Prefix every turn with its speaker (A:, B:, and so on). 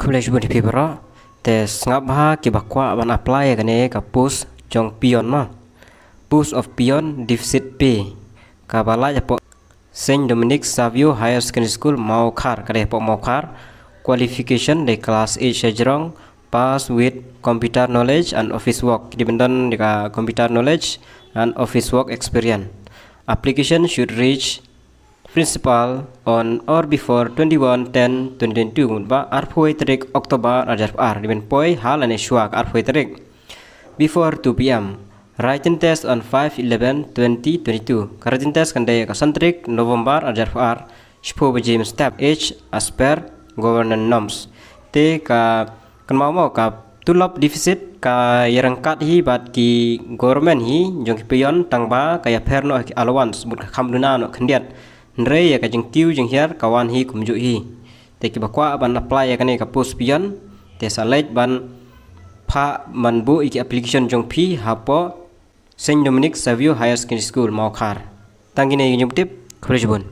A: college bun di bro tes ngabha ki bakwa ban apply kane ka post jong pion ma post of pion deficit p ka bala ja po Saint Dominic Savio Higher Secondary School Maukhar kade po Maukhar qualification de class 8 sejrong pass with computer knowledge and office work dibendon dika computer knowledge and office work experience. Application should reach principal on or before 21/10/2022 ba arpoi tarik Oktober ajar diben poi halane shuak arpoi tarik before 2 p.m. Written test on 5/11/2022 written test kande kasantrik November ajar shpo bejim step H as per governance norms te ka kan mau ka tulap deficit ka yarangkat hi bat ki government hi jong pion tangba kaya perno allowance but khamduna no khandiat nre ya ka jeng tiu jeng hiar kawan hi kumju hi te ki bakwa ban apply ya kane ka post pion te salait ban pha manbu iki application jong phi hapo Saint Dominic Savio Higher Secondary School Maukhar tangine nyum tip khurejbun